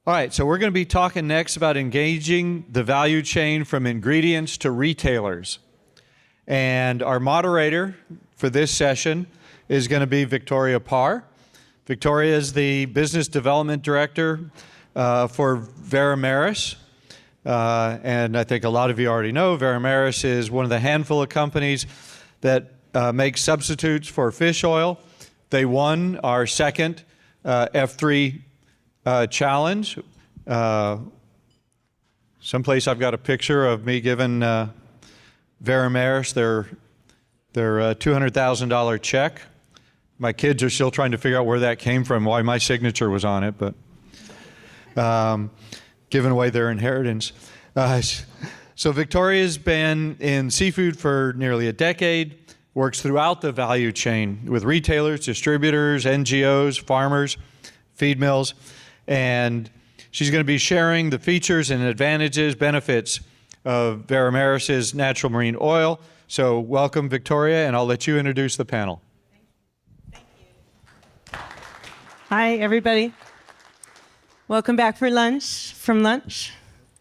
All right, so we're going to be talking next about engaging the value chain from ingredients to retailers. And our moderator for this session is going to be Victoria Parr. Victoria is the Business Development Director for Veramaris. And I think a lot of you already know Veramaris is one of the handful of companies that make substitutes for fish oil. They won our second F3 challenge. Someplace I've got a picture of me giving Veramaris their $200,000 check. My kids are still trying to figure out where that came from, why my signature was on it, but giving away their inheritance. So Victoria's been in seafood for nearly a decade, works throughout the value chain with retailers, distributors, NGOs, farmers, feed mills, and she's going to be sharing the features and advantages, benefits of Veramaris' natural marine oil. So welcome, Victoria, and I'll let you introduce the panel. Thank you. Hi, everybody. Welcome back from lunch.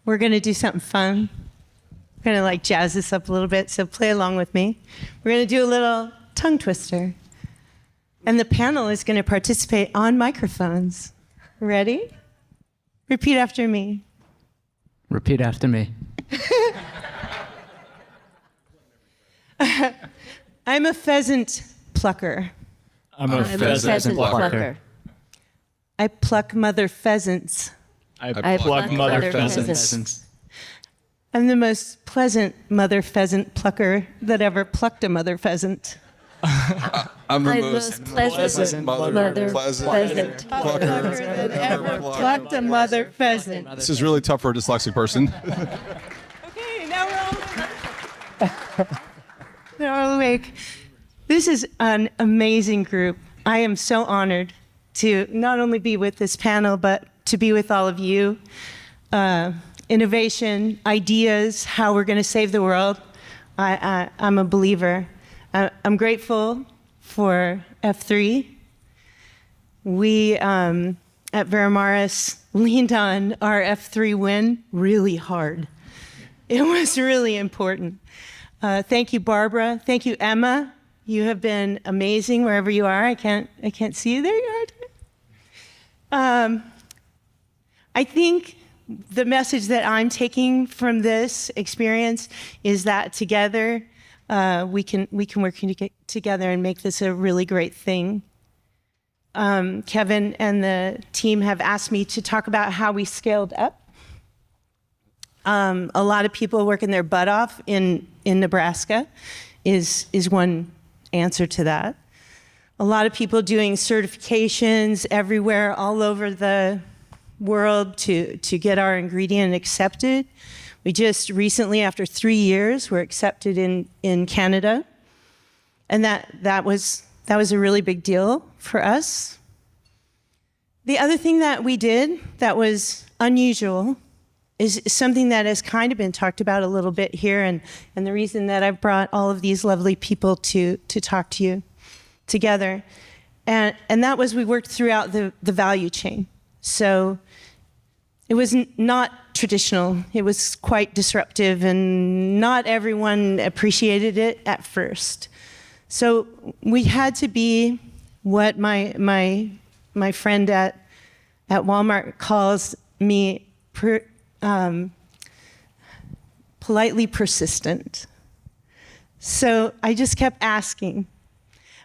We're going to do something fun. We're going to like jazz this up a little bit, so play along with me. We're going to do a little tongue twister. And the panel is going to participate on microphones. Ready? Repeat after me. Repeat after me. I'm a pheasant plucker. I'm a pheasant plucker. I pluck mother pheasants. I pluck mother pheasants. I'm the most pleasant mother pheasant plucker that ever plucked a mother pheasant. I'm the most pleasant mother pheasant plucker that ever plucked a mother pheasant. This is really tough for a dyslexic person. Okay, now we're all awake. This is an amazing group. I am so honored to not only be with this panel, but to be with all of you. Innovation, ideas, how we're going to save the world. I'm a believer. I'm grateful for F3. We at Veramaris leaned on our F3 win really hard. It was really important. Thank you, Barbara. Thank you, Emma. You have been amazing wherever you are. I can't see you. There you are. I think the message that I'm taking from this experience is that together we can work together and make this a really great thing. Kevin and the team have asked me to talk about how we scaled up. A lot of people working their butt off in Nebraska is one answer to that. A lot of people doing certifications everywhere, all over the world to get our ingredient accepted. We just recently, after 3 years, were accepted in Canada. And that was a really big deal for us. The other thing that we did that was unusual is something that has kind of been talked about a little bit here, and the reason that I've brought all of these lovely people to talk to you together. And that was we worked throughout the value chain. So it was not traditional. It was quite disruptive, and not everyone appreciated it at first. So we had to be what my friend at Walmart calls me politely persistent. So I just kept asking.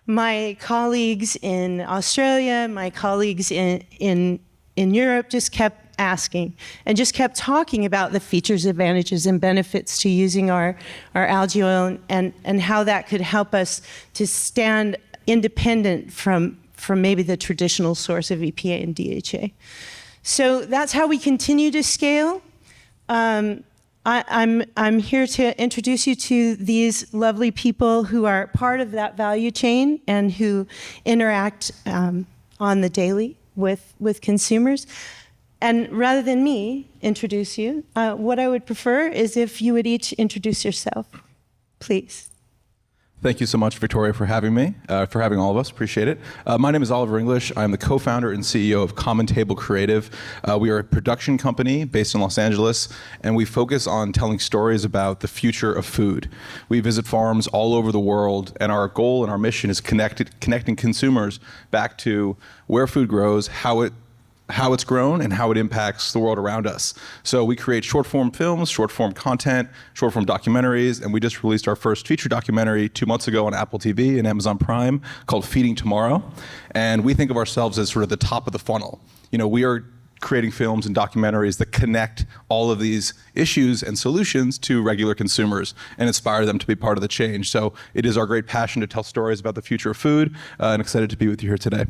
My colleagues in Australia, my colleagues in Europe just kept asking and just kept talking about the features, advantages, and benefits to using our algae oil and how that could help us to stand independent from maybe the traditional source of EPA and DHA. So that's how we continue to scale. I'm here to introduce you to these lovely people who are part of that value chain and who interact on the daily with consumers. And rather than me introduce you, what I would prefer is if you would each introduce yourself, please. Thank you so much, Victoria, for having me, for having all of us. Appreciate it. My name is Oliver English. I'm the co-founder and CEO of Common Table Creative. We are a production company based in Los Angeles, and we focus on telling stories about the future of food. We visit farms all over the world, and our goal and our mission is connecting consumers back to where food grows, how it's grown, and how it impacts the world around us. So we create short-form films, short-form content, short-form documentaries, and we just released our first feature documentary 2 months ago on Apple TV and Amazon Prime called Feeding Tomorrow. And we think of ourselves as sort of the top of the funnel. We are creating films and documentaries that connect all of these issues and solutions to regular consumers and inspire them to be part of the change. So it is our great passion to tell stories about the future of food, and excited to be with you here today.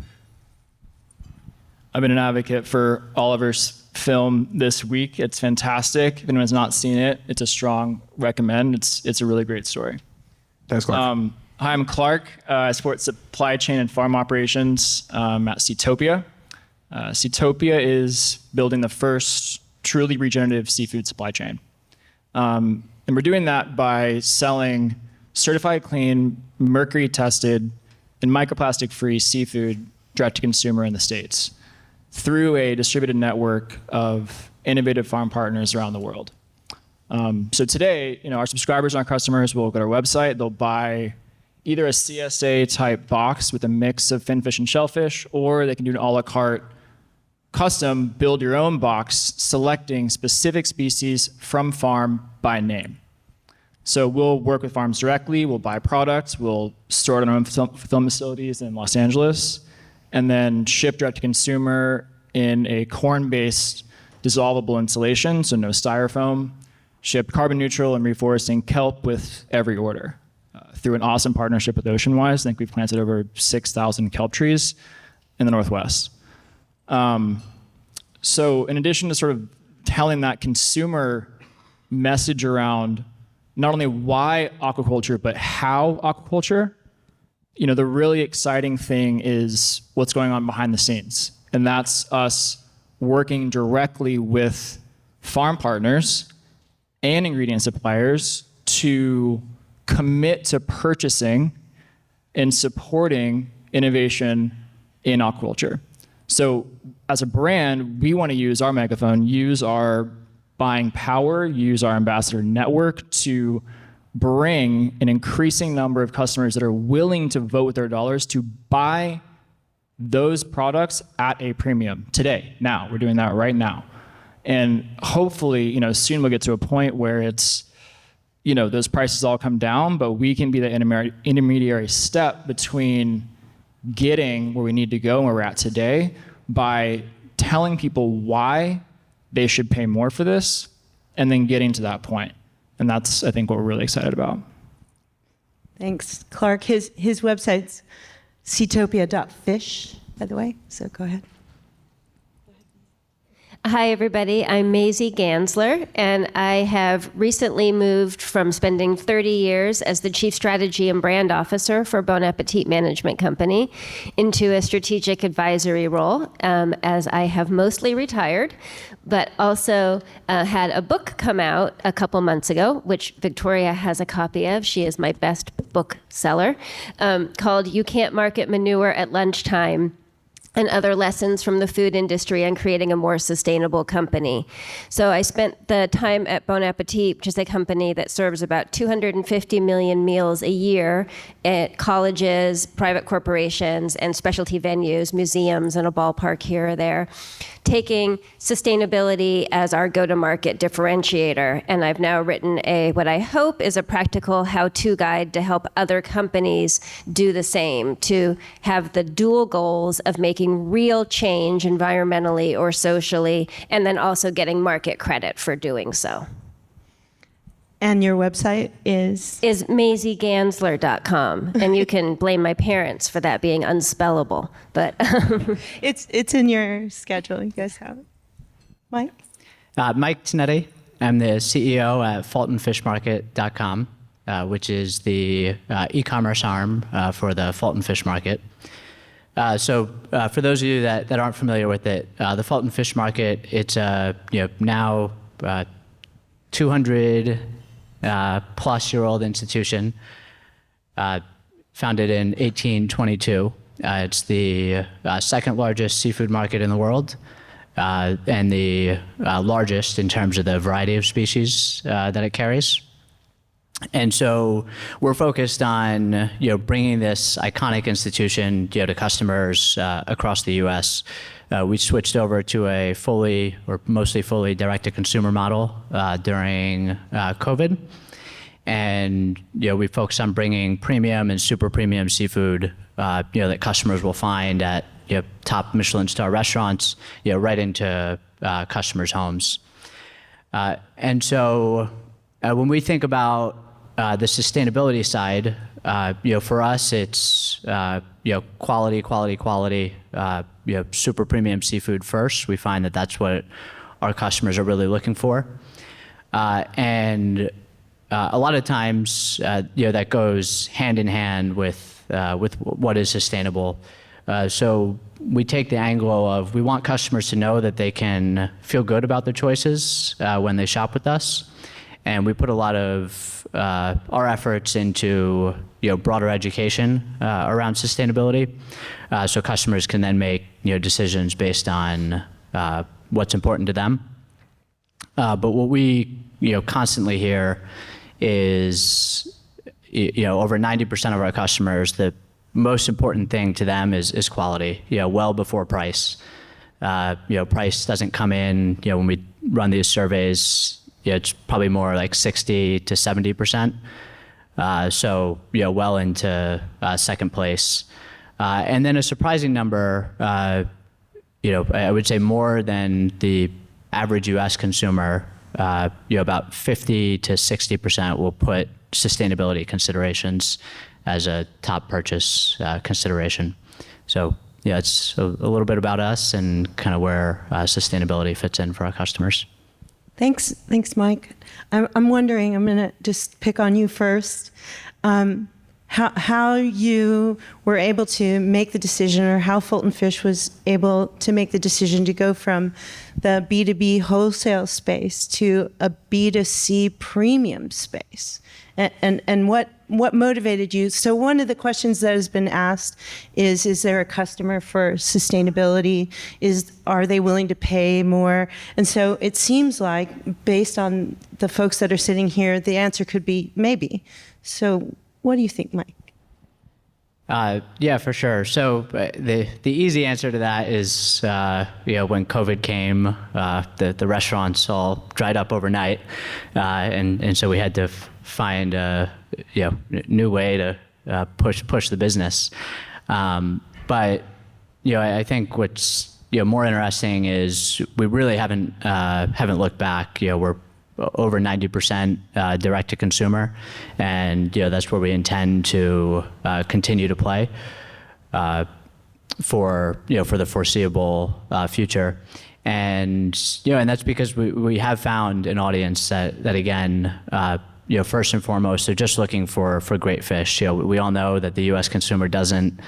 I've been an advocate for Oliver's film this week. It's fantastic. If anyone's not seen it, it's a strong recommend. It's a really great story. Thanks, Clark. Hi, I'm Clark. I support supply chain and farm operations at Seatopia. Seatopia is building the first truly regenerative seafood supply chain. And we're doing that by selling certified clean, mercury tested, and microplastic-free seafood direct to consumer in the States, through a distributed network of innovative farm partners around the world. So today, our subscribers and our customers will go to our website. They'll buy either a CSA type box with a mix of finfish and shellfish, or they can do an a la carte custom build your own box, selecting specific species from farm by name. So we'll work with farms directly. We'll buy products. We'll store it in our own fulfillment facilities in Los Angeles, and then ship direct to consumer in a corn-based dissolvable insulation, so no styrofoam, ship carbon neutral and reforesting kelp with every order. Through an awesome partnership with OceanWise, I think we've planted over 6,000 kelp trees in the Northwest. So in addition to sort of telling that consumer message around not only why aquaculture, but how aquaculture, the really exciting thing is what's going on behind the scenes. And that's us working directly with farm partners and ingredient suppliers to commit to purchasing and supporting innovation in aquaculture. So as a brand, we want to use our megaphone, use our buying power, use our ambassador network to bring an increasing number of customers that are willing to vote with their dollars to buy those products at a premium today, now. We're doing that right now. And hopefully, soon we'll get to a point where it's, those prices all come down, but we can be the intermediary step between getting where we need to go and where we're at today by telling people why they should pay more for this and then getting to that point. And that's, I think, what we're really excited about. Thanks, Clark. His website's seatopia.fish, by the way, so go ahead. Hi, everybody. I'm Maisie Ganzler, and I have recently moved from spending 30 years as the Chief Strategy and Brand Officer for Bon Appetit Management Company into a strategic advisory role, as I have mostly retired, but also had a book come out a couple months ago, which Victoria has a copy of. She is my best book seller, called You Can't Market Manure at Lunchtime, and other lessons from the food industry on creating a more sustainable company. So I spent the time at Bon Appetit, which is a company that serves about 250 million meals a year at colleges, private corporations, and specialty venues, museums, and a ballpark here or there, taking sustainability as our go-to-market differentiator. And I've now written what I hope is a practical how-to guide to help other companies do the same, to have the dual goals of making real change environmentally or socially, and then also getting market credit for doing so. And your website is? Is MaisieGanzler.com. And you can blame my parents for that being unspellable, but. It's in your schedule. You guys have it. Mike? Mike Tonetti. I'm the CEO at FultonFishMarket.com, which is the e-commerce arm for the Fulton Fish Market. So for those of you that aren't familiar with it, the Fulton Fish Market, it's now 200 plus year old institution. founded in 1822. It's the second largest seafood market in the world, and the largest in terms of the variety of species that it carries. And so we're focused on bringing this iconic institution to customers across the U.S. We switched over to a fully or mostly fully direct-to-consumer model during COVID, and we focus on bringing premium and super premium seafood that customers will find at top Michelin star restaurants right into customers' homes. And so when we think about the sustainability side, for us, it's quality, super premium seafood first. We find that that's what our customers are really looking for, and a lot of times, that goes hand in hand with what is sustainable. So we take the angle of we want customers to know that they can feel good about their choices when they shop with us. And we put a lot of our efforts into broader education around sustainability, so customers can then make decisions based on what's important to them. But what we constantly hear is over 90% of our customers, the most important thing to them is quality. Well before price. Price doesn't come in. When we run these surveys, it's probably more like 60 to 70%. So well into second place, and then a surprising number. I would say more than the average U.S. consumer. About 50 to 60% will put sustainability considerations as a top purchase consideration. So it's a little bit about us and kind of where sustainability fits in for our customers. Thanks, Mike. I'm wondering, I'm going to just pick on you first, how you were able to make the decision, or how Fulton Fish was able to make the decision to go from the B2B wholesale space to a B2C premium space, and what motivated you? So one of the questions that has been asked is there a customer for sustainability? Are they willing to pay more? And so it seems like, based on the folks that are sitting here, the answer could be maybe. So what do you think, Mike? Yeah, for sure. So the easy answer to that is, when COVID came, the restaurants all dried up overnight, and so we had to find a new way to push the business. But I think what's more interesting is we really haven't looked back. We're over 90% direct to consumer, and that's where we intend to continue to play for the foreseeable future. And that's because we have found an audience that again, first and foremost, they're just looking for great fish. We all know that the U.S. consumer doesn't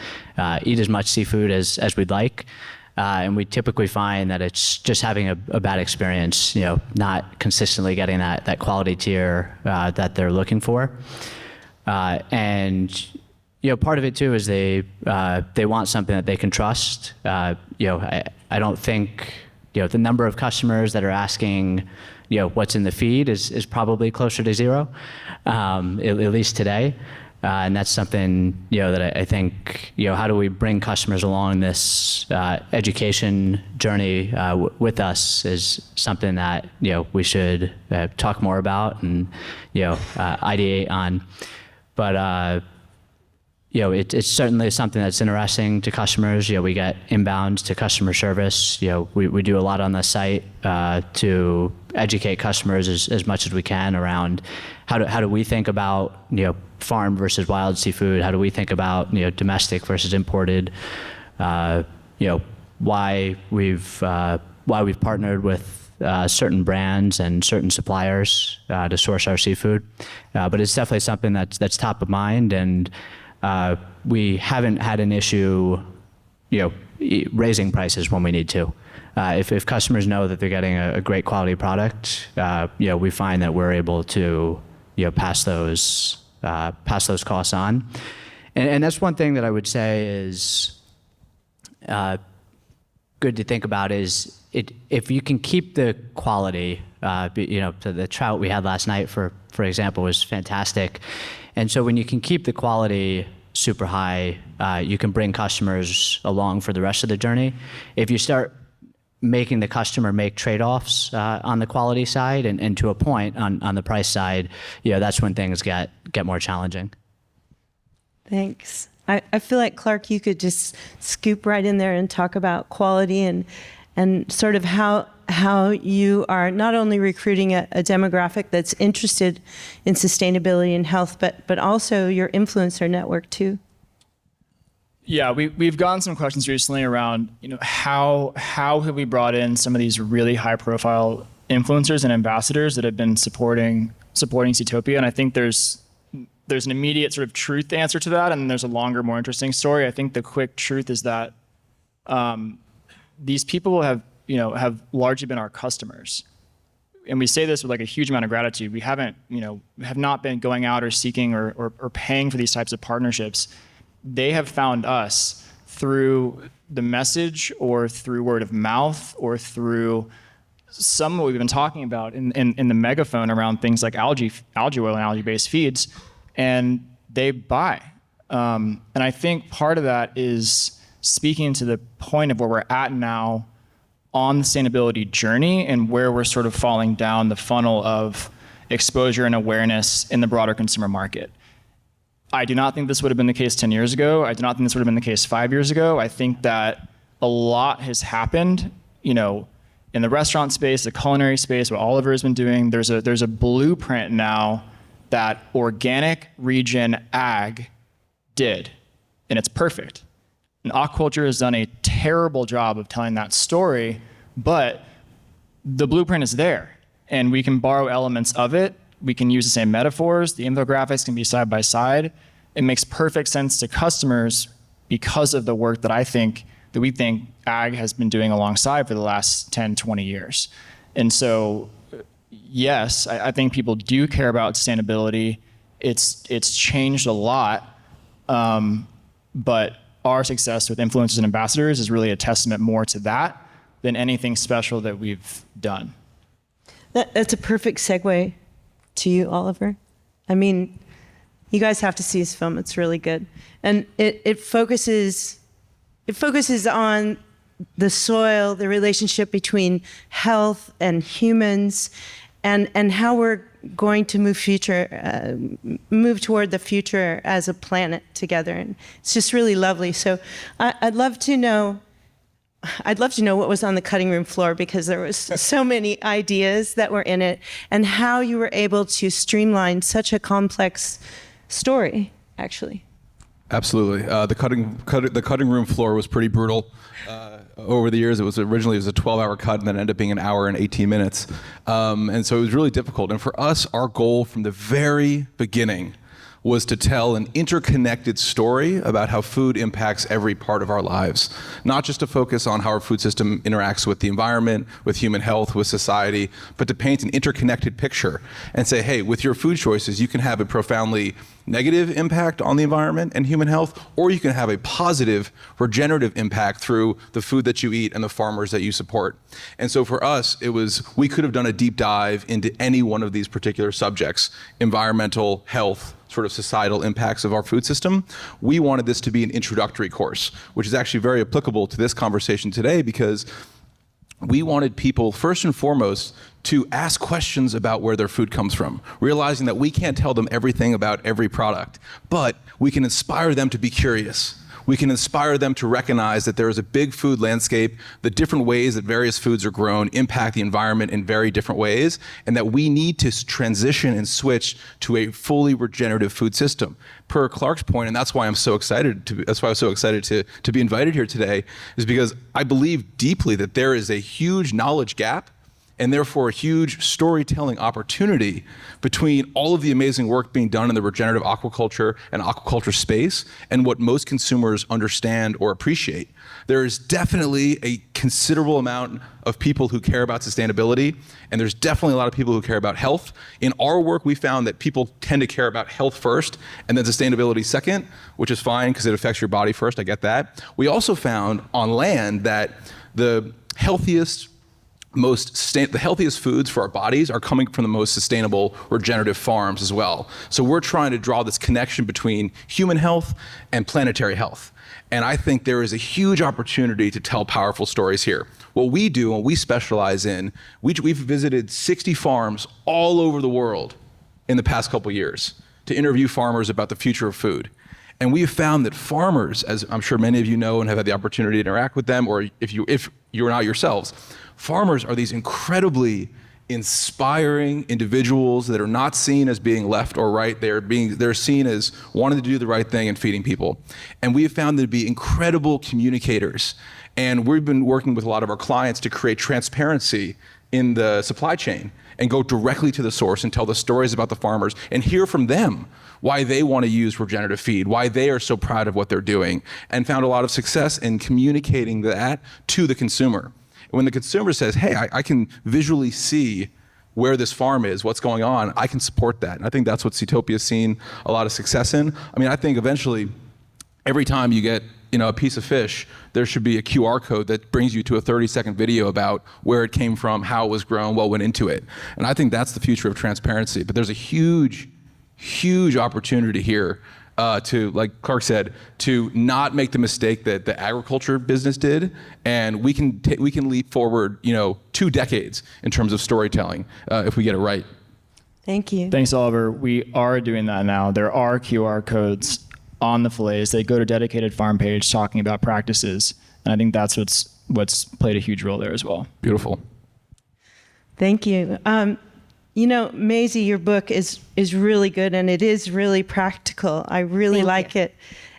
eat as much seafood as we'd like. And we typically find that it's just having a bad experience, not consistently getting that quality tier that they're looking for. And part of it too is they want something that they can trust. I don't think the number of customers that are asking what's in the feed is probably closer to zero, at least today. And that's something, that I think, how do we bring customers along this education journey with us is something that, we should talk more about and, ideate on. But, it's certainly something that's interesting to customers. We get inbounds to customer service. We do a lot on the site to educate customers as much as we can around how do we think about, farm versus wild seafood? How do we think about, domestic versus imported? Why we've partnered with certain brands and certain suppliers to source our seafood. But it's definitely something that's top of mind, and we haven't had an issue, raising prices when we need to. If customers know that they're getting a great quality product, we find that we're able to, pass those those costs on. And that's one thing that I would say is good to think about is if you can keep the quality, the trout we had last night, for example, was fantastic. And so when you can keep the quality super high, you can bring customers along for the rest of the journey. If you start making the customer make trade-offs on the quality side and to a point on the price side, that's when things get more challenging. Thanks. I feel like, Clark, you could just scoop right in there and talk about quality and sort of how you are not only recruiting a demographic that's interested in sustainability and health, but also your influencer network too. Yeah, we've gotten some questions recently around, how have we brought in some of these really high-profile influencers and ambassadors that have been supporting Seatopia, and I think there's an immediate sort of truth answer to that, and then there's a longer, more interesting story. I think the quick truth is that these people have largely been our customers. And we say this with like a huge amount of gratitude. We have not been going out or seeking or paying for these types of partnerships. They have found us through the message or through word of mouth or through some of what we've been talking about in the megaphone around things like algae oil and algae-based feeds, and they buy. And I think part of that is speaking to the point of where we're at now on the sustainability journey and where we're sort of falling down the funnel of exposure and awareness in the broader consumer market. I do not think this would have been the case 10 years ago. I do not think this would have been the case 5 years ago. I think that a lot has happened, in the restaurant space, the culinary space, what Oliver has been doing. There's a blueprint now that organic region ag did, and it's perfect. And aquaculture has done a terrible job of telling that story, but the blueprint is there, and we can borrow elements of it. We can use the same metaphors. The infographics can be side by side. It makes perfect sense to customers because of the work that we think ag has been doing alongside for the last 10, 20 years. And so, yes, I think people do care about sustainability. It's changed a lot, but our success with influencers and ambassadors is really a testament more to that than anything special that we've done. That's a perfect segue to you, Oliver. I mean, you guys have to see his film. It's really good. And it focuses on the soil, the relationship between health and humans, and how we're going to move toward the future as a planet together. And it's just really lovely. So I'd love to know what was on the cutting room floor, because there was so many ideas that were in it, and how you were able to streamline such a complex story, actually. Absolutely. The cutting room floor was pretty brutal. Over the years, it was originally a 12-hour cut, and then ended up being an hour and 18 minutes. And so it was really difficult. And for us, our goal from the very beginning was to tell an interconnected story about how food impacts every part of our lives. Not just to focus on how our food system interacts with the environment, with human health, with society, but to paint an interconnected picture and say, hey, with your food choices, you can have a profoundly negative impact on the environment and human health, or you can have a positive regenerative impact through the food that you eat and the farmers that you support. And so for us, we could have done a deep dive into any one of these particular subjects: environmental, health, sort of societal impacts of our food system. We wanted this to be an introductory course, which is actually very applicable to this conversation today, because we wanted people, first and foremost, to ask questions about where their food comes from, realizing that we can't tell them everything about every product, but we can inspire them to be curious. We can inspire them to recognize that there is a big food landscape, the different ways that various foods are grown impact the environment in very different ways, and that we need to transition and switch to a fully regenerative food system. Per Clark's point, and that's why I'm so excited to be invited here today, is because I believe deeply that there is a huge knowledge gap and therefore a huge storytelling opportunity between all of the amazing work being done in the regenerative aquaculture and aquaculture space and what most consumers understand or appreciate. There is definitely a considerable amount of people who care about sustainability, and there's definitely a lot of people who care about health. In our work, we found that people tend to care about health first and then sustainability second, which is fine because it affects your body first, I get that. We also found on land that the healthiest foods for our bodies are coming from the most sustainable regenerative farms as well. So we're trying to draw this connection between human health and planetary health. And I think there is a huge opportunity to tell powerful stories here. What we do and we specialize in, we've visited 60 farms all over the world in the past couple years to interview farmers about the future of food. And we have found that farmers, as I'm sure many of you know and have had the opportunity to interact with them, or if you're not yourselves, farmers are these incredibly inspiring individuals that are not seen as being left or right. They're seen as wanting to do the right thing and feeding people. And we have found them to be incredible communicators. And we've been working with a lot of our clients to create transparency in the supply chain and go directly to the source and tell the stories about the farmers and hear from them why they want to use regenerative feed, why they are so proud of what they're doing, and found a lot of success in communicating that to the consumer. When the consumer says, hey, I can visually see where this farm is, what's going on, I can support that. And I think that's what Seatopia has seen a lot of success in. I mean, I think eventually, every time you get a piece of fish, there should be a QR code that brings you to a 30-second video about where it came from, how it was grown, what went into it. And I think that's the future of transparency. But there's a huge, huge opportunity here to, like Clark said, to not make the mistake that the agriculture business did, and we can leap forward, 2 decades in terms of storytelling if we get it right. Thank you. Thanks, Oliver. We are doing that now. There are QR codes on the fillets. They go to a dedicated farm page talking about practices, and I think that's what's played a huge role there as well. Beautiful. Thank you. Maisie, your book is really good, and it is really practical. I really like it.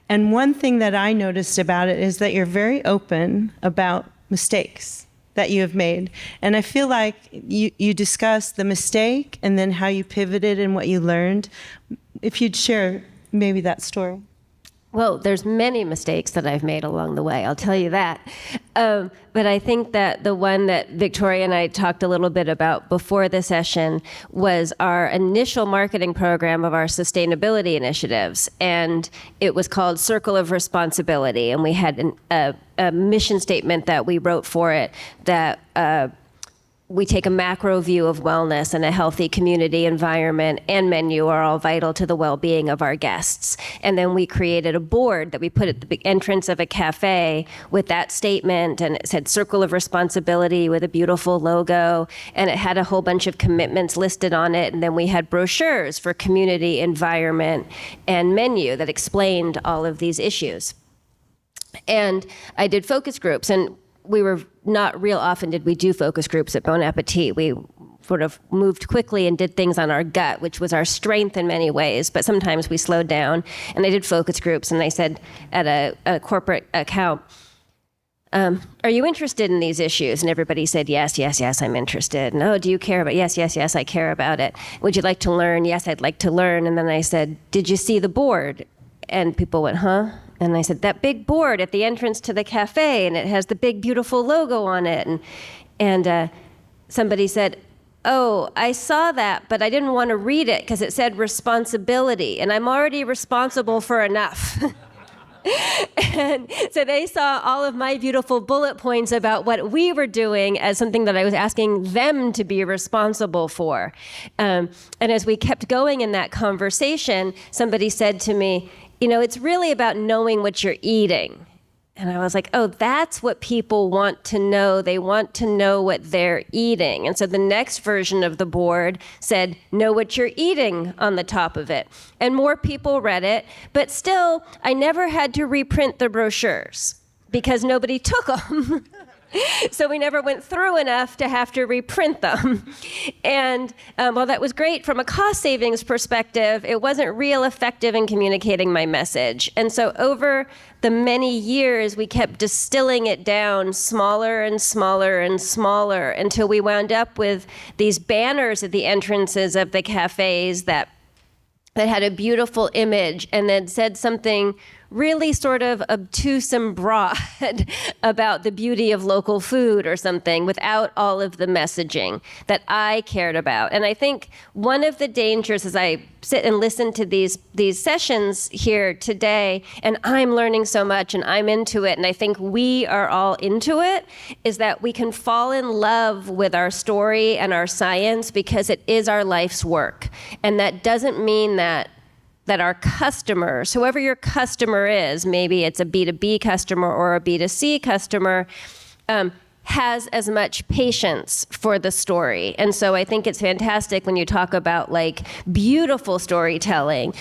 And one thing that I noticed about it is that you're very open about mistakes that you have made. And I feel like you discussed the mistake and then how you pivoted and what you learned. If you'd share maybe that story. Well, there's many mistakes that I've made along the way, I'll tell you that. But I think that the one that Victoria and I talked a little bit about before the session was our initial marketing program of our sustainability initiatives. And it was called Circle of Responsibility. And we had a mission statement that we wrote for it that we take a macro view of wellness, and a healthy community environment and menu are all vital to the well-being of our guests. And then we created a board that we put at the big entrance of a cafe with that statement, and it said Circle of Responsibility with a beautiful logo, and it had a whole bunch of commitments listed on it. And then we had brochures for community, environment, and menu that explained all of these issues. And I did focus groups, and we were not real often did we do focus groups at Bon Appetit. We sort of moved quickly and did things on our gut, which was our strength in many ways, but sometimes we slowed down. And I did focus groups, and I said at a corporate account, are you interested in these issues? And everybody said, yes, I'm interested. And, oh, do you care about it? Yes, I care about it. Would you like to learn? Yes, I'd like to learn. And then I said, did you see the board? And people went, huh? And I said, that big board at the entrance to the cafe, and it has the big, beautiful logo on it. And somebody said, oh, I saw that, but I didn't want to read it because it said responsibility, and I'm already responsible for enough. And so they saw all of my beautiful bullet points about what we were doing as something that I was asking them to be responsible for. And as we kept going in that conversation, somebody said to me, it's really about knowing what you're eating. And I was like, oh, that's what people want to know. They want to know what they're eating. And so the next version of the board said, know what you're eating on the top of it. And more people read it. But still, I never had to reprint the brochures because nobody took them. So we never went through enough to have to reprint them. And while that was great from a cost savings perspective, it wasn't real effective in communicating my message. And so over the many years, we kept distilling it down smaller and smaller and smaller until we wound up with these banners at the entrances of the cafes that had a beautiful image and then said something really sort of obtuse and broad about the beauty of local food or something without all of the messaging that I cared about. And I think one of the dangers as I sit and listen to these sessions here today, and I'm learning so much and I'm into it, and I think we are all into it, is that we can fall in love with our story and our science because it is our life's work. And that doesn't mean that our customers, whoever your customer is, maybe it's a B2B customer or a B2C customer, has as much patience for the story. And so I think it's fantastic when you talk about like beautiful storytelling.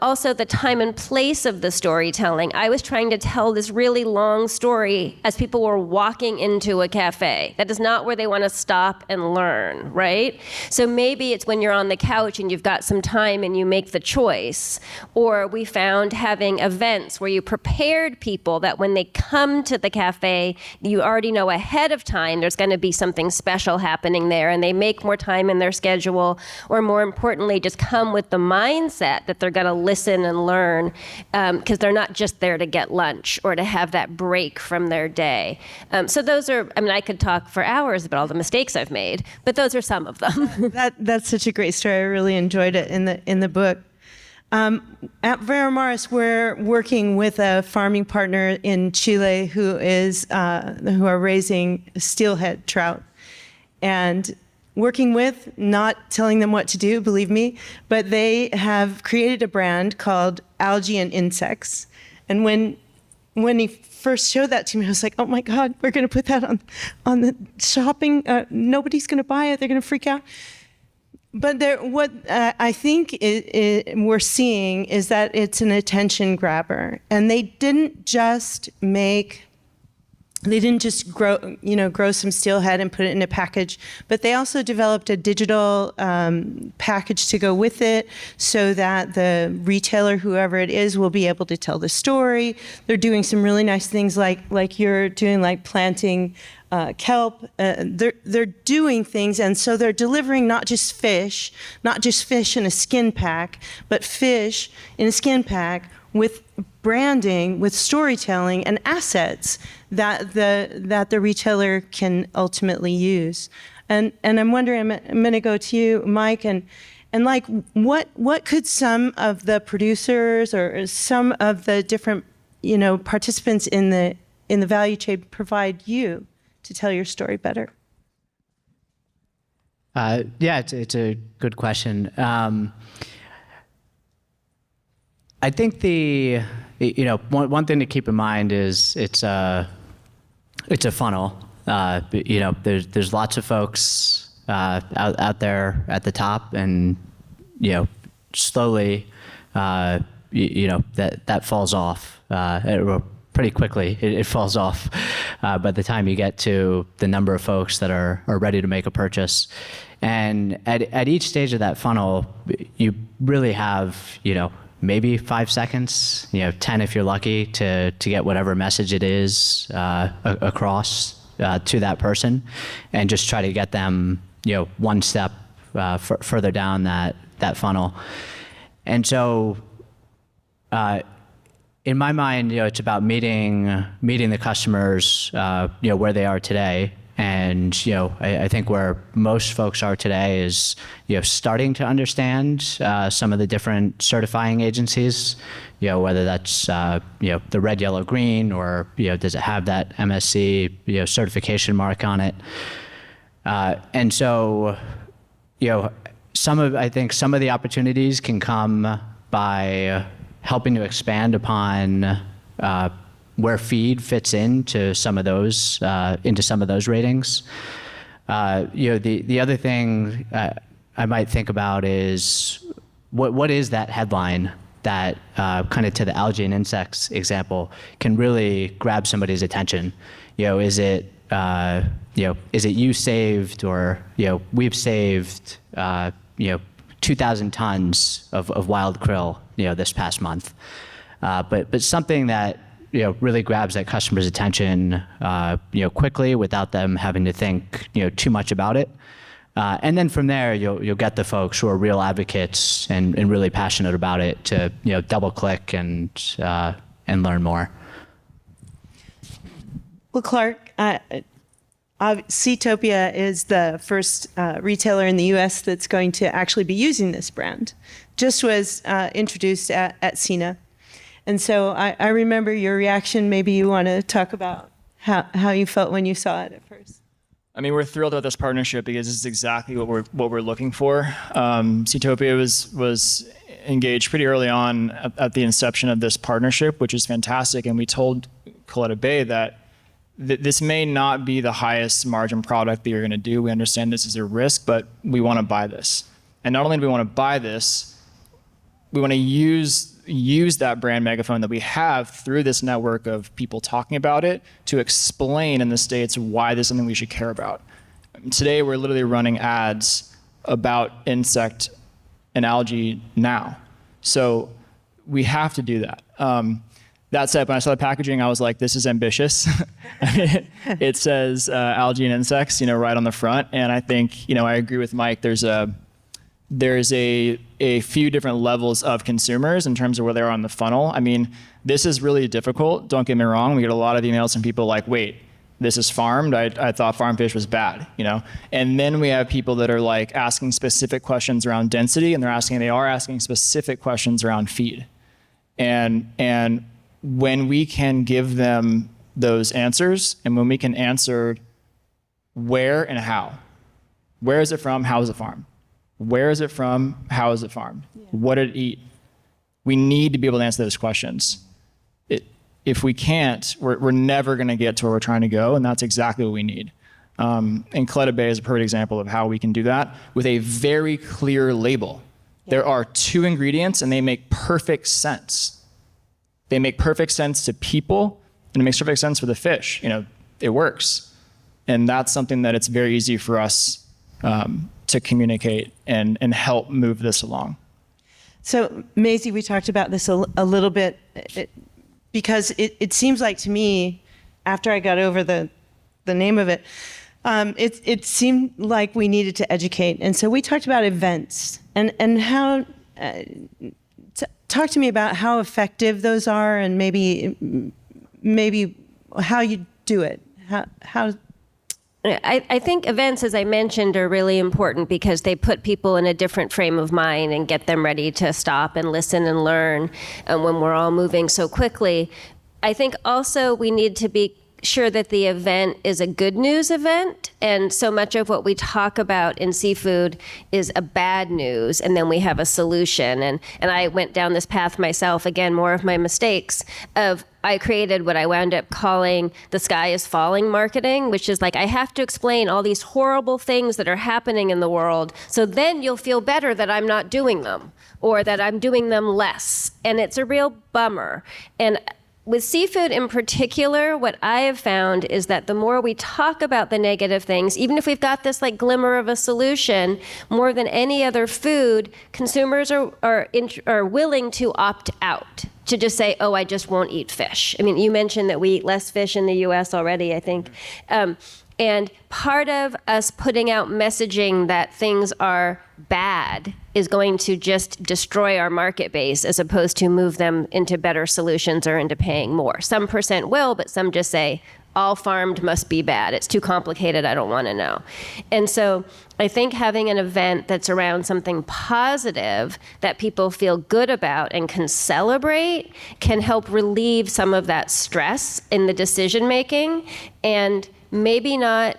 Also the time and place of the storytelling. I was trying to tell this really long story as people were walking into a cafe. That is not where they want to stop and learn, right? So maybe it's when you're on the couch and you've got some time and you make the choice. Or we found having events where you prepared people that when they come to the cafe, you already know ahead of time there's going to be something special happening there, and they make more time in their schedule, or more importantly, just come with the mindset that they're going to listen and learn, because they're not just there to get lunch or to have that break from their day. So those are, I mean, I could talk for hours about all the mistakes I've made, but those are some of them. That's such a great story. I really enjoyed it in the book. At Veramaris, we're working with a farming partner in Chile who are raising steelhead trout, and working with, not telling them what to do, believe me, but they have created a brand called Algae and Insects. And when he first showed that to me, I was like, oh my God, we're going to put that on the shopping. Nobody's going to buy it. They're going to freak out. But what I think we're seeing is that it's an attention grabber, and they didn't just grow some steelhead and put it in a package, but they also developed a digital package to go with it, so that the retailer, whoever it is, will be able to tell the story. They're doing some really nice things like you're doing, like planting kelp. They're doing things, and so they're delivering not just fish in a skin pack, but fish in a skin pack with branding, with storytelling and assets that the retailer can ultimately use. And I'm wondering, I'm going to go to you, Mike, and like what could some of the producers or some of the different participants in the value chain provide you to tell your story better? Yeah, it's a good question. I think one thing to keep in mind is it's a funnel. There's lots of folks out there at the top, and slowly that falls off. Pretty quickly, it falls off by the time you get to the number of folks that are ready to make a purchase. And at each stage of that funnel, you really have, maybe 5 seconds, 10 if you're lucky, to get whatever message it is across to that person, and just try to get them, one step further down that funnel. And so, in my mind, it's about meeting the customers, where they are today. And, I think where most folks are today is, starting to understand some of the different certifying agencies, whether that's, the red, yellow, green, or, does it have that MSC, certification mark on it? And so, I think some of the opportunities can come by helping to expand upon where feed fits into some of those ratings. The other thing I might think about is what is that headline that kind of, to the algae and insects example, can really grab somebody's attention. Is it is it you saved or, we've saved, 2,000 tons of wild krill, this past month. But something that, really grabs that customer's attention, quickly without them having to think, too much about it. And then from there, you'll get the folks who are real advocates and really passionate about it to, double click and learn more. Well, Clark, Seatopia is the first retailer in the U.S. that's going to actually be using this brand. Just was introduced at CINA. And so I remember your reaction. Maybe you want to talk about how you felt when you saw it at first. I mean, we're thrilled about this partnership because this is exactly what we're looking for. Seatopia was engaged pretty early on at the inception of this partnership, which is fantastic. And we told Coletta Bay that this may not be the highest margin product that you're going to do. We understand this is a risk, but we want to buy this. And not only do we want to buy this, we want to use that brand megaphone that we have through this network of people talking about it to explain in the States why this is something we should care about. Today, we're literally running ads about insect and algae now. So we have to do that. That said, when I saw the packaging, I was like, this is ambitious. It says algae and insects, right on the front. And I think, I agree with Mike. There's a few different levels of consumers in terms of where they are on the funnel. I mean, this is really difficult. Don't get me wrong. We get a lot of emails from people like, wait, this is farmed. I thought farm fish was bad, And then we have people that are like asking specific questions around density, and they are asking specific questions around feed. And when we can give them those answers, and when we can answer where and how. Where is it from? How is it farmed? Where is it from? How is it farmed? Yeah. What did it eat? We need to be able to answer those questions. If we can't, we're never going to get to where we're trying to go, and that's exactly what we need. And Coletta Bay is a perfect example of how we can do that with a very clear label. Yeah. There are 2 ingredients, and they make perfect sense. They make perfect sense to people, and it makes perfect sense for the fish. It works. And that's something that it's very easy for us to communicate and help move this along. So, Maisie, we talked about this a little bit because it seems like to me, after I got over the name of it, it seemed like we needed to educate. And so we talked about events and how, talk to me about how effective those are and maybe how you do it. How I think events, as I mentioned, are really important because they put people in a different frame of mind and get them ready to stop and listen and learn when we're all moving so quickly. I think also we need to be sure that the event is a good news event. And so much of what we talk about in seafood is a bad news, and then we have a solution. And I went down this path myself, again, more of my mistakes of I created what I wound up calling the sky is falling marketing, which is like I have to explain all these horrible things that are happening in the world, so then you'll feel better that I'm not doing them or that I'm doing them less. And it's a real bummer. And with seafood in particular, what I have found is that the more we talk about the negative things, even if we've got this like glimmer of a solution, more than any other food, consumers are willing to opt out, to just say, oh, I just won't eat fish. I mean, you mentioned that we eat less fish in the US already, I think. And part of us putting out messaging that things are bad is going to just destroy our market base as opposed to move them into better solutions or into paying more. Some percent will, but some just say, all farmed must be bad. It's too complicated. I don't want to know. And so I think having an event that's around something positive that people feel good about and can celebrate can help relieve some of that stress in the decision making, and maybe not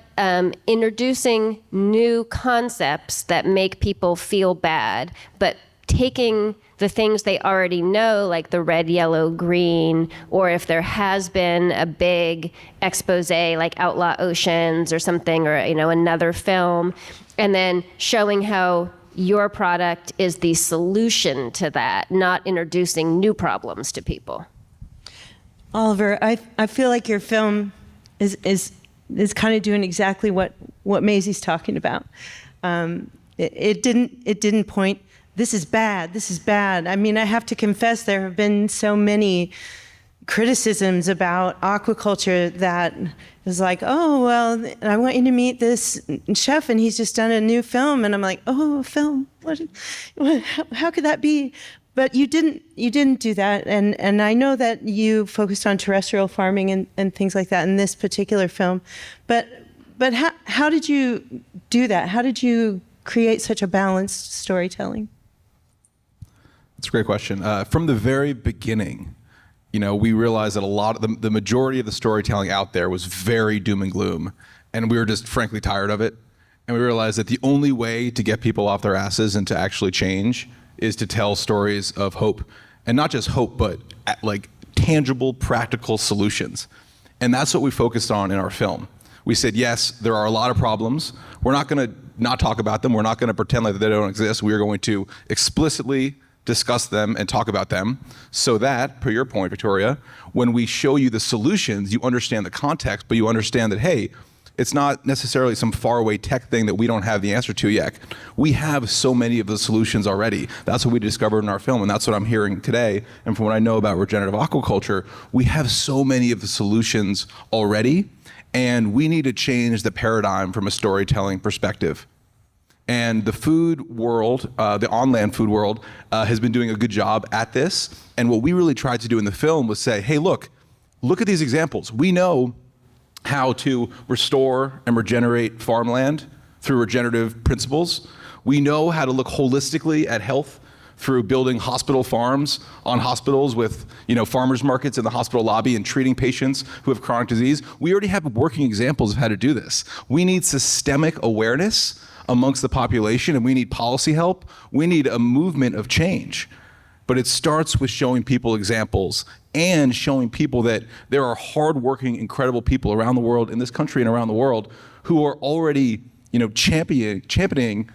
introducing new concepts that make people feel bad, but taking the things they already know, like the red, yellow, green, or if there has been a big expose like Outlaw Oceans or something, or another film, and then showing how your product is the solution to that, not introducing new problems to people. Oliver, I feel like your film is is kind of doing exactly what Maisie's talking about. It didn't point, this is bad, this is bad. I mean, I have to confess, there have been so many criticisms about aquaculture that is like, oh, well, I want you to meet this chef and he's just done a new film. And I'm like, oh, a film, how could that be? But you didn't do that. And I know that you focused on terrestrial farming and things like that in this particular film. But how did you do that? How did you create such a balanced storytelling? That's a great question. From the very beginning, we realized that a lot of the majority of the storytelling out there was very doom and gloom, and we were just frankly tired of it. And we realized that the only way to get people off their asses and to actually change is to tell stories of hope, and not just hope, but like tangible, practical solutions. And that's what we focused on in our film. We said, yes, there are a lot of problems. We're not going to not talk about them. We're not going to pretend like they don't exist. We are going to explicitly discuss them and talk about them so that, per your point, Victoria, when we show you the solutions, you understand the context, but you understand that, hey, it's not necessarily some faraway tech thing that we don't have the answer to yet. We have so many of the solutions already. That's what we discovered in our film, and that's what I'm hearing today. And from what I know about regenerative aquaculture, we have so many of the solutions already, and we need to change the paradigm from a storytelling perspective. And the food world, the on-land food world, has been doing a good job at this. And what we really tried to do in the film was say, hey, look at these examples. We know how to restore and regenerate farmland through regenerative principles. We know how to look holistically at health through building hospital farms on hospitals with farmers markets in the hospital lobby and treating patients who have chronic disease. We already have working examples of how to do this. We need systemic awareness amongst the population, and we need policy help. We need a movement of change. But it starts with showing people examples and showing people that there are hardworking, incredible people around the world, in this country and around the world, who are already, championing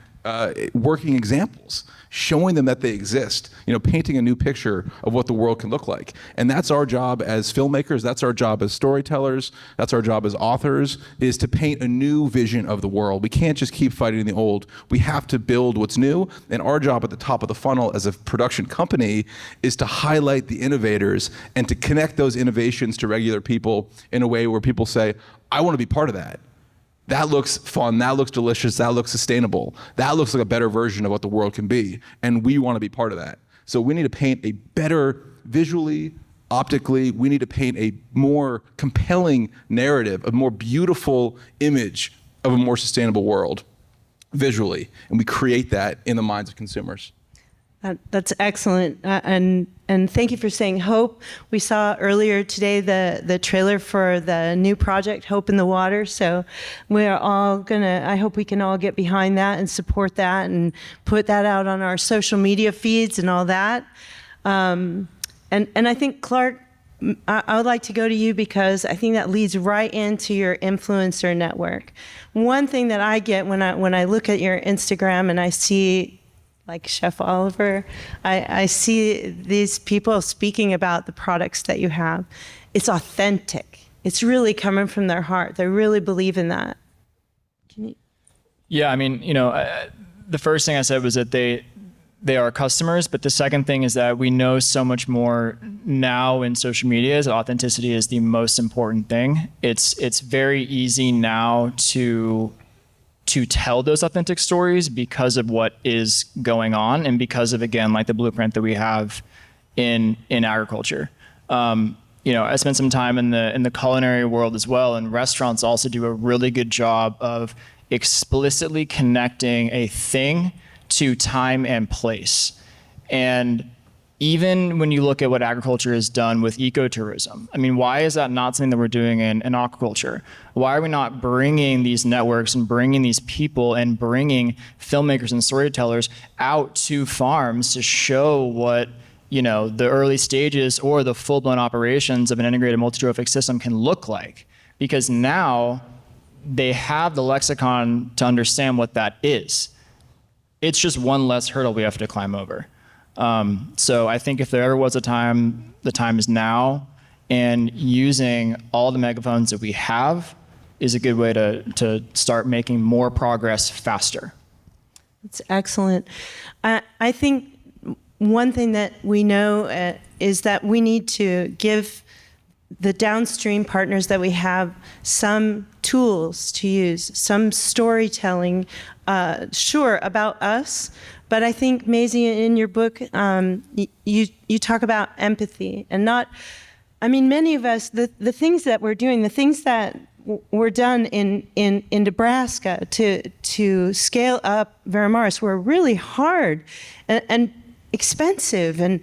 working examples, showing them that they exist, painting a new picture of what the world can look like. And that's our job as filmmakers, that's our job as storytellers, that's our job as authors, is to paint a new vision of the world. We can't just keep fighting the old. We have to build what's new. And our job at the top of the funnel as a production company is to highlight the innovators and to connect those innovations to regular people in a way where people say, I want to be part of that. That looks fun, that looks delicious, that looks sustainable. That looks like a better version of what the world can be, and we want to be part of that. So we need to paint a better, visually, optically, we need to paint a more compelling narrative, a more beautiful image of a more sustainable world, visually, and we create that in the minds of consumers. That's excellent, and thank you for saying hope. We saw earlier today the trailer for the new project, Hope in the Water. So we're all I hope we can all get behind that and support that and put that out on our social media feeds and all that. And I think, Clark, I would like to go to you because I think that leads right into your influencer network. One thing that I get when I look at your Instagram and I see like Chef Oliver, I see these people speaking about the products that you have. It's authentic. It's really coming from their heart. They really believe in that. Can you? Yeah, I mean, the first thing I said was that they are customers, but the second thing is that we know so much more now in social media is authenticity is the most important thing. It's very easy now to tell those authentic stories because of what is going on and because of, again, like the blueprint that we have in agriculture. I spent some time in the culinary world as well, and restaurants also do a really good job of explicitly connecting a thing to time and place. And even when you look at what agriculture has done with ecotourism, I mean, why is that not something that we're doing in aquaculture? Why are we not bringing these networks and bringing these people and bringing filmmakers and storytellers out to farms to show what, the early stages or the full-blown operations of an integrated multi-trophic system can look like? Because now they have the lexicon to understand what that is. It's just one less hurdle we have to climb over. So I think if there ever was a time, the time is now, and using all the megaphones that we have is a good way to start making more progress faster. That's excellent. I think one thing that we know is that we need to give the downstream partners that we have some tools to use, some storytelling, sure, about us. But I think, Maisie, in your book, you talk about empathy and not, I mean, many of us, the things that we're doing, the things that were done in Nebraska to scale up Veramaris were really hard and expensive. And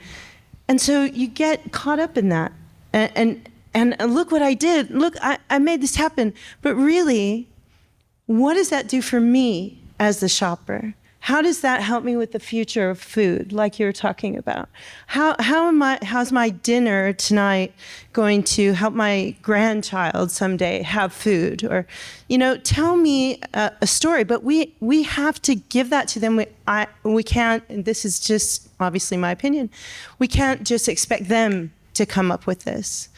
so you get caught up in that. And look what I did. Look, I made this happen. But really, what does that do for me as the shopper? How does that help me with the future of food, like you were talking about? How's my dinner tonight going to help my grandchild someday have food? Or, tell me a story. But we have to give that to them. We can't, and this is just obviously my opinion, we can't just expect them to come up with this.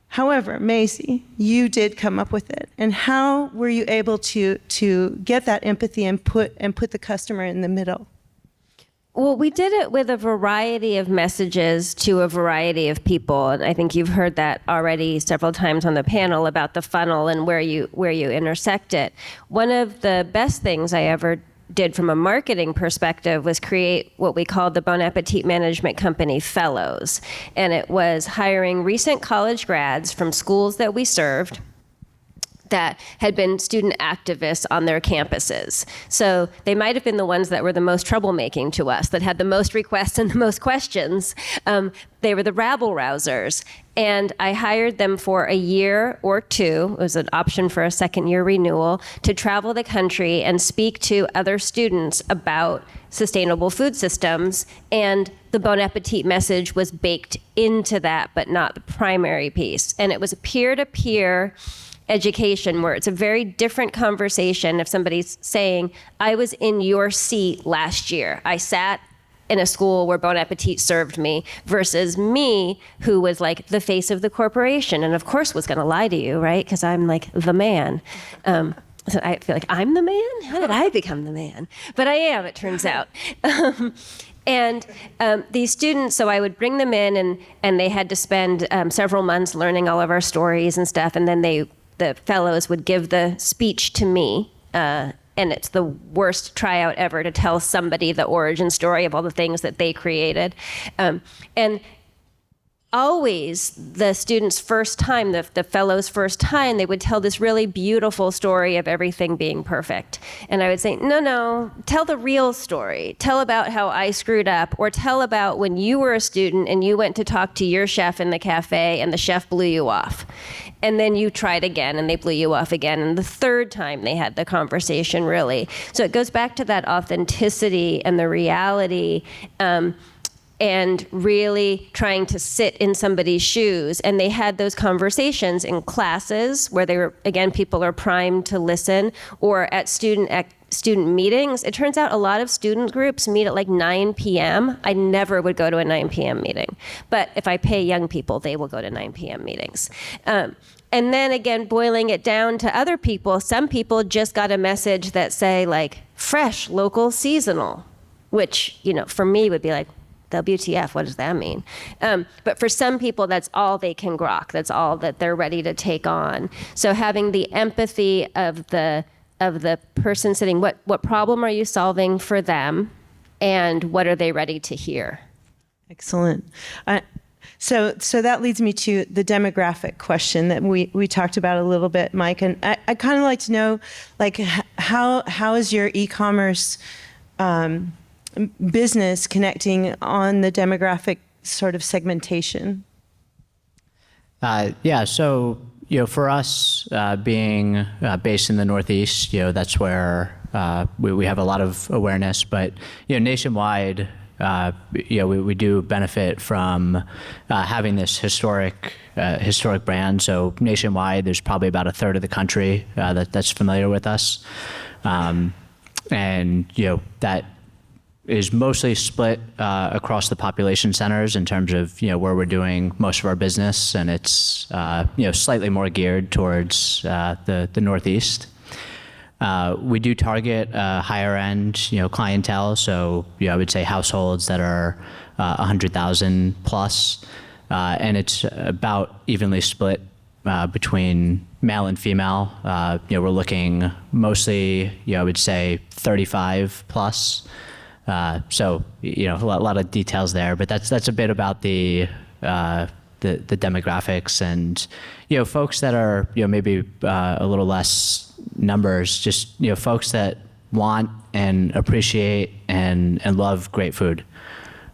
However, Maisie, you did come up with it. And how were you able to get that empathy and put the customer in the middle? Well, we did it with a variety of messages to a variety of people. And I think you've heard that already several times on the panel about the funnel and where you intersect it. One of the best things I ever did from a marketing perspective was create what we called the Bon Appetit Management Company Fellows. And it was hiring recent college grads from schools that we served that had been student activists on their campuses. So they might have been the ones that were the most troublemaking to us, that had the most requests and the most questions. They were the rabble-rousers. And I hired them for a year or two, it was an option for a second-year renewal, to travel the country and speak to other students about sustainable food systems. And the Bon Appetit message was baked into that, but not the primary piece. And it was a peer-to-peer education where it's a very different conversation if somebody's saying, I was in your seat last year. I sat in a school where Bon Appetit served me, versus me, who was like the face of the corporation and of course was gonna lie to you, right? Because I'm like the man. So I feel like I'm the man? How did I become the man? But I am, it turns out. And these students, so I would bring them in and they had to spend several months learning all of our stories and stuff, and then the fellows would give the speech to me, and it's the worst tryout ever to tell somebody the origin story of all the things that they created. And always the students' first time, the fellows' first time, they would tell this really beautiful story of everything being perfect. And I would say, no, tell the real story. Tell about how I screwed up, or tell about when you were a student and you went to talk to your chef in the cafe and the chef blew you off. And then you tried again and they blew you off again. And the third time they had the conversation, really. So it goes back to that authenticity and the reality, and really trying to sit in somebody's shoes. And they had those conversations in classes where they were, again, people are primed to listen, or at student meetings. It turns out a lot of student groups meet at like 9 p.m. I never would go to a 9 p.m. meeting. But if I pay young people, they will go to 9 p.m. meetings. And then again, boiling it down to other people, some people just got a message that say like, fresh, local, seasonal, which, for me would be like, WTF, what does that mean? But for some people, that's all they can grok. That's all that they're ready to take on. So having the empathy of the person sitting, what problem are you solving for them, and what are they ready to hear? Excellent. So that leads me to the demographic question that we talked about a little bit, Mike. And I kind of like to know, like, how is your e-commerce business connecting on the demographic sort of segmentation? So for us, being based in the Northeast, that's where we have a lot of awareness. But nationwide, we do benefit from having this historic brand. So nationwide, there's probably about a third of the country that's familiar with us, and that is mostly split across the population centers in terms of where we're doing most of our business, and it's slightly more geared towards the Northeast. We do target higher end clientele, so I would say households that are 100,000 plus, and it's about evenly split between male and female. We're looking mostly, I would say 35 plus. So a lot of details there, but that's a bit about the demographics and folks that are maybe a little less numbers, just folks that want and appreciate and love great food.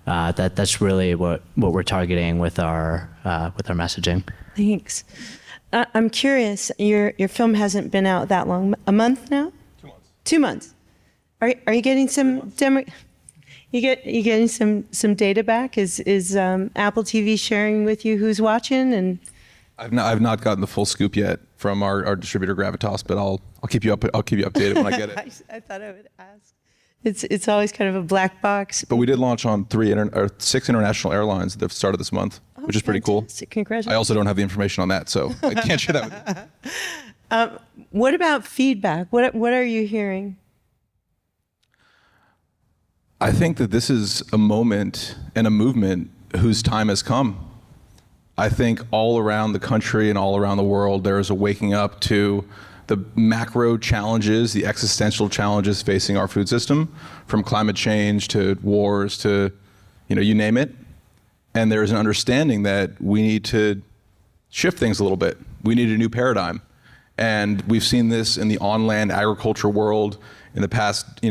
That's really what we're targeting with our messaging. Thanks. I'm curious. Your film hasn't been out that long. A month now? 2 months. 2 months. Are you getting some you getting some data back? Is Apple TV sharing with you who's watching? And I've not gotten the full scoop yet from our distributor Gravitas, but I'll keep you updated when I get it. I thought I would ask. It's always kind of a black box. But we did launch on 6 international airlines at the start of this month, which is pretty cool. Congratulations. I also don't have the information on that, so I can't share that with you. What about feedback? What are you hearing? I think that this is a moment and a movement whose time has come. I think all around the country and all around the world, there is a waking up to the macro challenges, the existential challenges facing our food system, from climate change to wars to, you name it. And there's an understanding that we need to shift things a little bit. We need a new paradigm. And we've seen this in the on-land agriculture world in the past,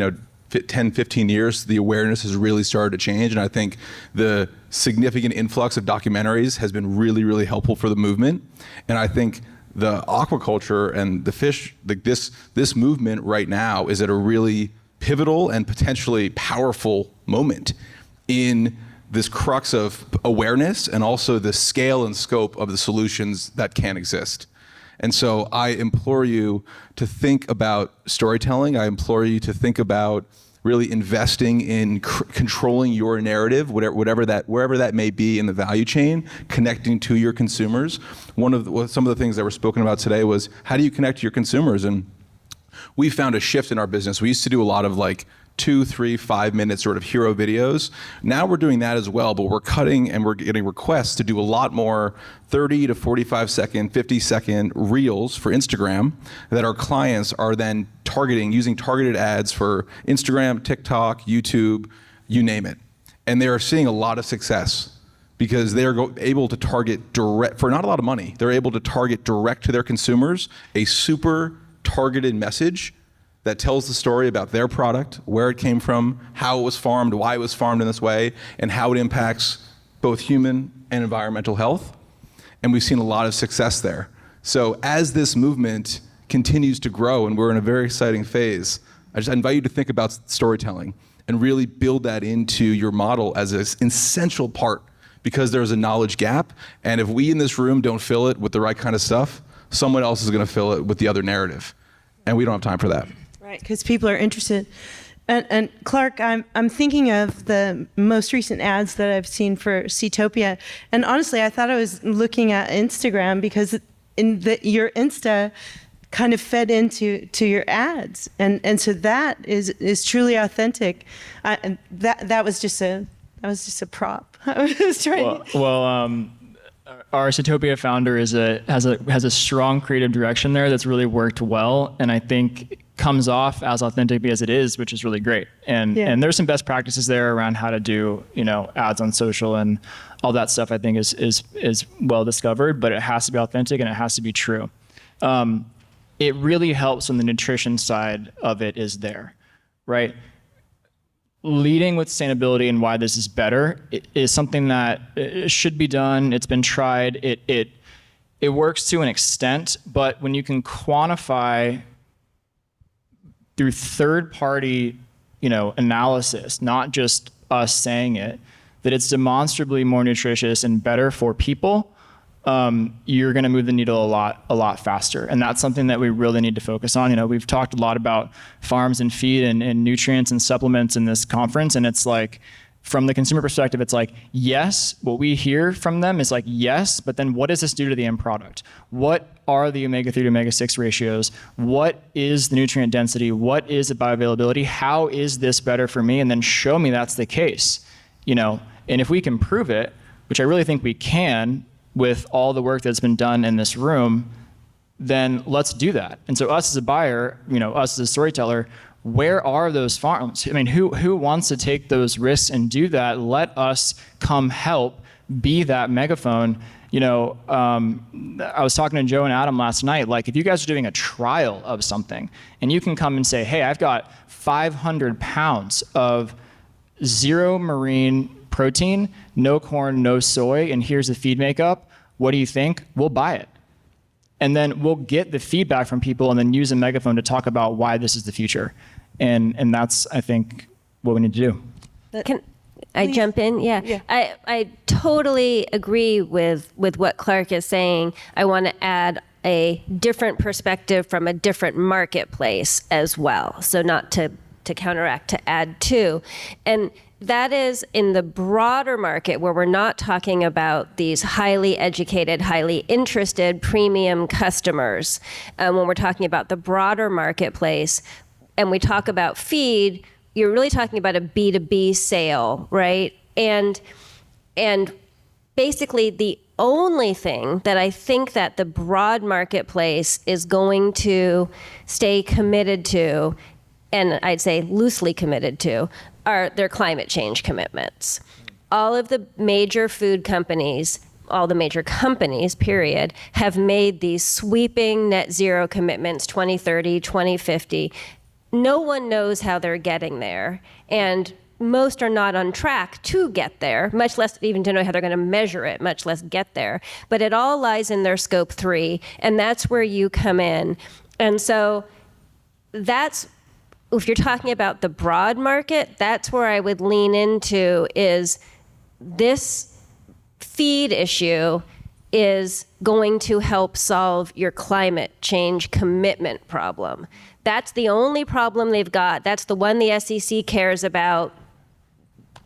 10, 15 years. The awareness has really started to change. And I think the significant influx of documentaries has been really, really helpful for the movement. And I think the aquaculture and the fish, this movement right now is at a really pivotal and potentially powerful moment in this crux of awareness and also the scale and scope of the solutions that can exist. And so I implore you to think about storytelling. I implore you to think about really investing in controlling your narrative, wherever that may be in the value chain, connecting to your consumers. Some of the things that were spoken about today was, how do you connect to your consumers? And we found a shift in our business. We used to do a lot of 2, 3, 5 minute sort of hero videos. Now we're doing that as well, but we're cutting and we're getting requests to do a lot more 30 to 45 second, 50 second reels for Instagram that our clients are then using targeted ads for Instagram, TikTok, YouTube, you name it. And they are seeing a lot of success because they are able to target direct, for not a lot of money, they're able to target direct to their consumers a super targeted message that tells the story about their product, where it came from, how it was farmed, why it was farmed in this way, and how it impacts both human and environmental health. And we've seen a lot of success there. So as this movement continues to grow, and we're in a very exciting phase, I invite you to think about storytelling and really build that into your model as an essential part, because there's a knowledge gap. And if we in this room don't fill it with the right kind of stuff, someone else is gonna fill it with the other narrative. And we don't have time for that. Right, because people are interested. And Clark, I'm thinking of the most recent ads that I've seen for Seatopia. And honestly, I thought I was looking at Instagram because your Insta kind of fed into your ads. And so that is truly authentic. And that was just a prop. I was trying. Our Seatopia founder has a strong creative direction there that's really worked well, and I think comes off as authentic as it is, which is really great. And there's some best practices there around how to do ads on social and all that stuff. I think is well discovered, but it has to be authentic and it has to be true. It really helps when the nutrition side of it is there, right? Leading with sustainability and why this is better is something that should be done. It's been tried. It works to an extent, but when you can quantify through third-party, analysis, not just us saying it, that it's demonstrably more nutritious and better for people, you're going to move the needle a lot faster. And that's something that we really need to focus on. You know, we've talked a lot about farms and feed and nutrients and supplements in this conference. And it's like, from the consumer perspective, it's like, yes, what we hear from them is like, yes, but then what does this do to the end product? What are the omega-3 to omega-6 ratios? What is the nutrient density? What is the bioavailability? How is this better for me? And then show me that's the case, you know? And if we can prove it, which I really think we can with all the work that's been done in this room, then let's do that. And so us as a buyer, you know, us as a storyteller, where are those farms? I mean, who wants to take those risks and do that? Let us come help be that megaphone. You know, I was talking to Joe and Adam last night, like if you guys are doing a trial of something and you can come and say, hey, I've got 500 pounds of zero marine protein, no corn, no soy, and here's the feed makeup, what do you think? We'll buy it. And then we'll get the feedback from people and then use a megaphone to talk about why this is the future. And that's, I think, what we need to do. Can I jump in? Yeah. I totally agree with what Clark is saying. I want to add a different perspective from a different marketplace as well. So not to counteract, to add to. And that is in the broader market where we're not talking about these highly educated, highly interested premium customers. When we're talking about the broader marketplace and we talk about feed, you're really talking about a B2B sale, right? And basically the only thing that I think that the broad marketplace is going to stay committed to, and I'd say loosely committed to, are their climate change commitments. All of the major food companies, all the major companies, period, have made these sweeping net zero commitments, 2030, 2050. No one knows how they're getting there, and most are not on track to get there, much less even to know how they're going to measure it, much less get there. But it all lies in their scope 3, and that's where you come in. And so that's, if you're talking about the broad market, that's where I would lean into, is this feed issue is going to help solve your climate change commitment problem. That's the only problem they've got. That's the one the SEC cares about.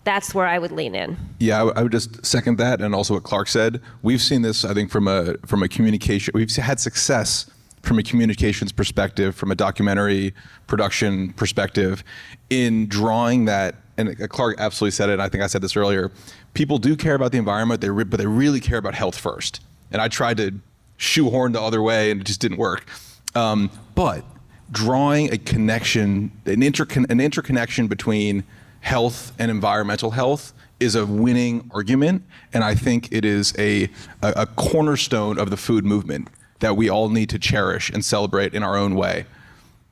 That's where I would lean in. Yeah, I would just second that, and also what Clark said. We've seen this, I think, from a communication. We've had success from a communications perspective, from a documentary production perspective, in drawing that, and Clark absolutely said it, and I think I said this earlier, people do care about the environment, but they really care about health first. And I tried to shoehorn the other way, and it just didn't work. But drawing a connection, an interconnection between health and environmental health is a winning argument, and I think it is a cornerstone of the food movement that we all need to cherish and celebrate in our own way.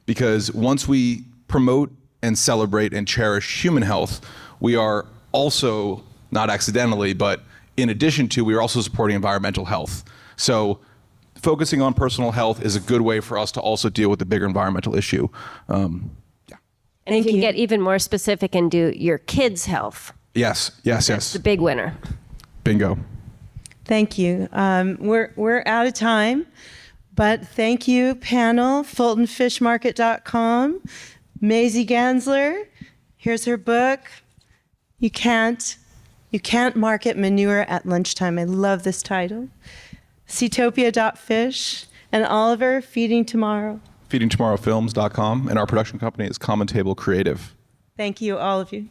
Because once we promote and celebrate and cherish human health, we are also, not accidentally, but in addition to, we are also supporting environmental health. So focusing on personal health is a good way for us to also deal with the bigger environmental issue. And if you can get even more specific and do your kids' health. Yes. That's the big winner. Bingo. Thank you. We're out of time, but thank you, panel, FultonFishMarket.com, Maisie Ganzler. Here's her book. You can't market manure at lunchtime. I love this title. Seatopia.fish, and Oliver, Feeding Tomorrow. FeedingTomorrowFilms.com, and our production company is Common Table Creative. Thank you, all of you.